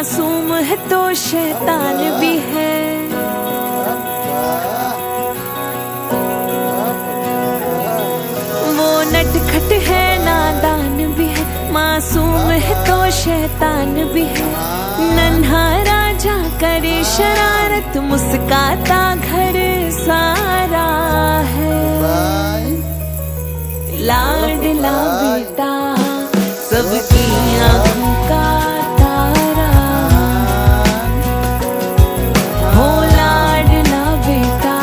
मासूम है तो शैतान भी है। वो नटखट है नादान भी है, मासूम है तो शैतान भी है। नन्हा राजा करे शरारत, मुस्काता घर सारा है। लाडला बेटा सबकी आँखों का तारा, हो लाडला बेटा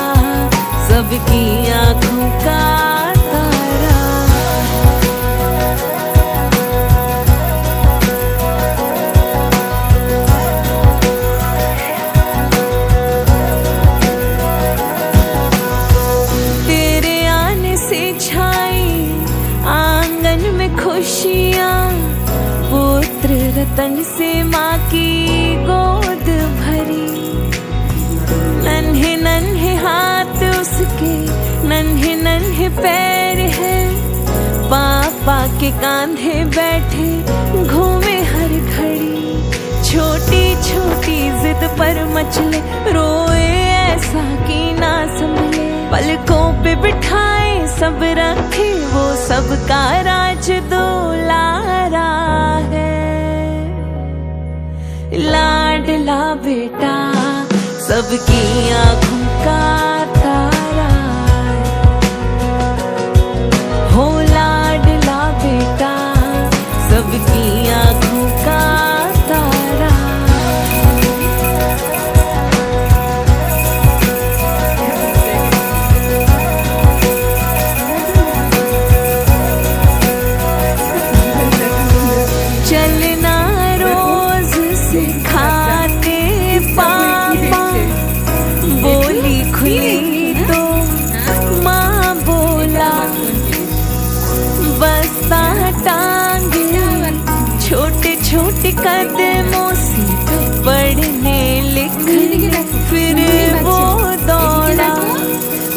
सबकी आँखों का तारा। तेरे आने से छाई आंगन में खुशियाँ, पुत्र रतन से माँ की गोद भरी। नन्हे नन्हे हाथ उसके, नन्हे नन्हे पैर है, पापा के कांधे बैठे घूमे हर घड़ी। छोटी छोटी जिद पर मचले, रोए ऐसा कि ना संभले। पलकों पे बिठाए सब रखे, वो सबका राज दुलारा है। लाडला बेटा सबकी आँखों का तारा, हो लाडला बेटा सबकी आँखों का तारा। चलना रोज सिखाते पापा, बोली खुली तो माँ बोला। बस्ता टांगे छोटे छोटे कदमों से, पढ़ने लिखने फिर वो दौड़ा।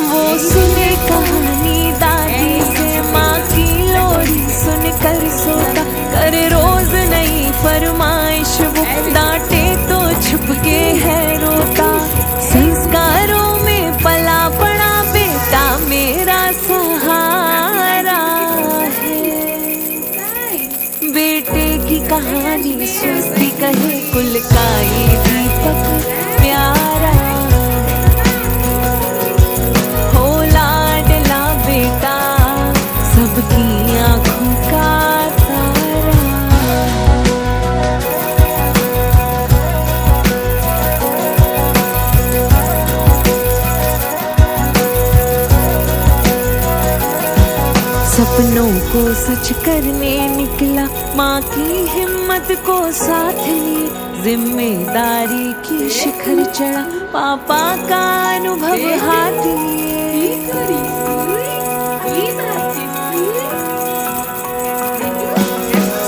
वो सुने कहानी दादी से, माँ की लोरी सुनकर सोता। करे रोज नई फरमाइश वो, डांटे तो छुप के है रोता। संस्कारों में पला पड़ा बेटा मेरा सहारा है। बेटे की कहानी सुनती कहे कुल का ये दीपक प्यारा, हो लाडला बेटा सबकी आँखों का तारा। सपनों को सच करने निकला, माँ की हिम्मत को साथ लिए। जिम्मेदारी की शिखर चढ़ा, पापा का अनुभव हाथ लिए।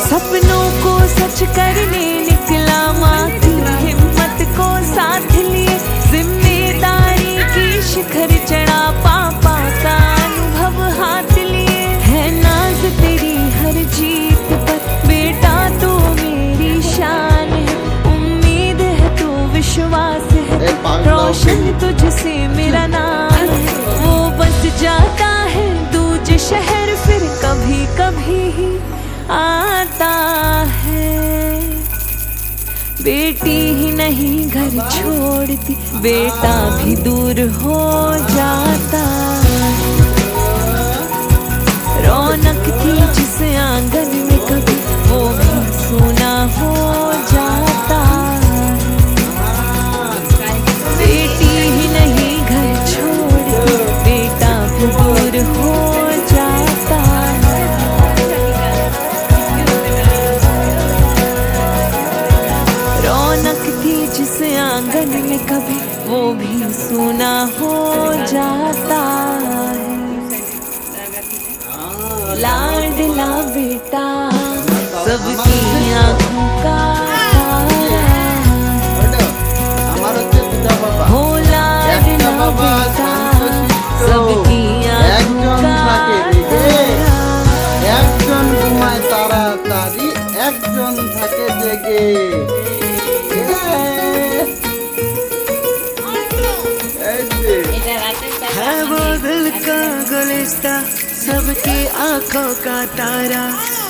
सपनों को सच करने निकला, माँ की हिम्मत को साथ लिए। जिम्मेदारी की शिखर चढ़ा, पापा का अनुभव हाथ लिए। है नाज तेरी हर जीत पर बेटा, तू मेरी शान है। उम्मीद है तू विश्वास है, रोशन तुझसे मेरा नाम है। वो बस जाता है दूजे शहर, फिर कभी कभी ही आता है। बेटी ही नहीं घर छोड़ती, बेटा भी दूर हो जाता। रौनक थी जिस आंगन में कभी, वो भी सोना हो जाता। बेटी ही नहीं घर छोड़ती, बेटा भी दूर हो जाता। रौनक थी जिस आंगन में कभी, वो भी सोना हो जाता है। लाडला बेटा सबकी आँखों का तारा, हो लाडला बेटा सबकी आँखों का तारा। একজন ঘুমায় তাড়াতাড়ি, একজন থাকে জেগে। रिश्ता सबकी आंखों का तारा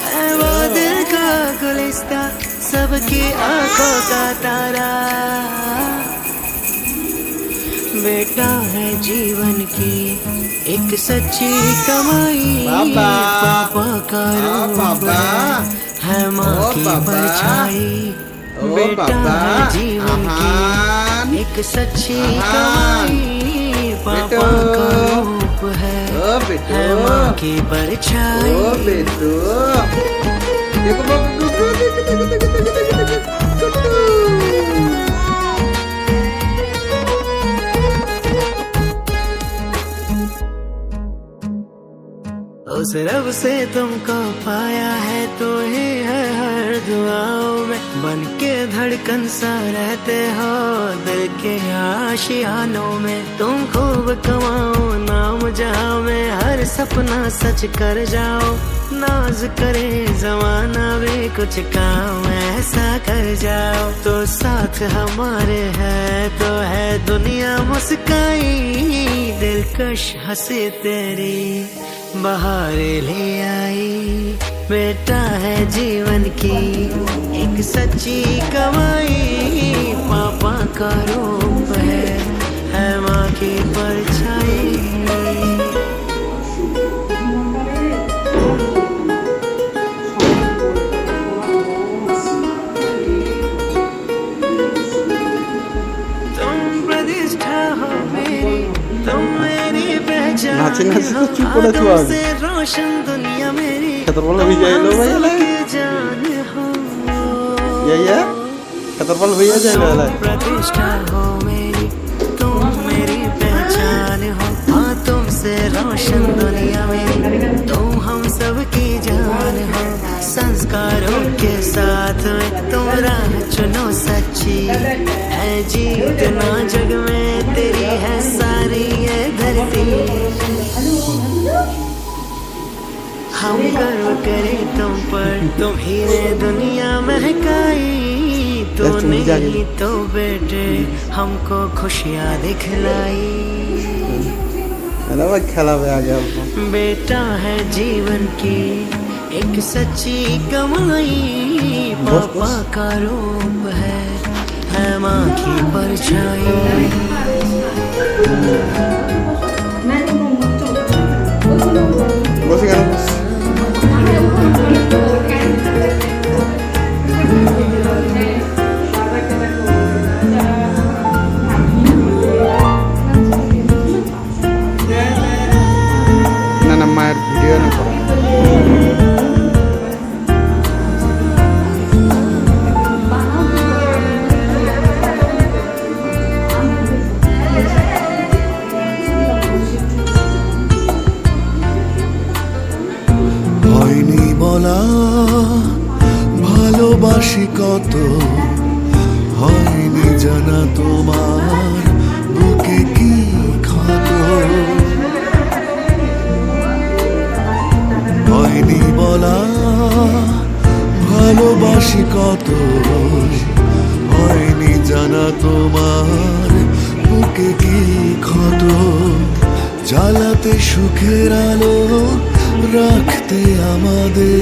है वो दिल का गुलिस्ता सबकी आंखों का तारा बेटा है जीवन की एक सच्ची कमाई पापा का रूप है माँ की परछाई बेटा है जीवन की एक सच्ची कमाई पापा का रूप है माँ की परछाई उस रब से तुमको पाया है तो ही है हर दुआओं में बन के धड़कन सा रहते हो दिल के आशियानों में तुम खूब कमाओ नाम जहां में हर सपना सच कर जाओ नाज करे जमाना भी कुछ काम ऐसा कर जाओ तो साथ हमारे है तो है दुनिया मुस्काई दिलकश हंसी तेरी बहारे ले आई बेटा है जीवन की एक सच्ची कमाई पापा का रूप है माँ की परछाई तुम प्रतिष्ठा हो मेरी तुम मेरी नाचे नाचे तो चुप করে তো আগে रोशन दुनिया मेरी खतर বল হয়ে যায় লো ভাই जान हो या खतर বল হয়ে যায় লো प्रतिष्ठा हो मेरी तुम मेरी पहचान हो हाँ तुमसे रोशन दुनिया मेरी तुम हम सब की जान हो संस्कारों के साथ में तुम राह चुनो सच्ची है जीतना जग में तेरी है सारी ये धरती हम गर्व करें तुम पर तुम ही ने दुनिया महकाई तो नहीं तो बेटे हमको खुशियाँ दिखलाई खेला आ गया बेटा है जीवन की एक सच्ची कमाई पापा का रूप है माँ की परछाई বসে কেন না না মায়ের ভিডিও না করা হয়নি বলা ভালোবাসি কত হয়নি জানা তোমার বুকে কি ক্ষত হয়নি বলা ভালোবাসি কত হয়নি জানা তোমার বুকে কি ক্ষত জ্বালাতে সুখের আলো রাখতে আমাদের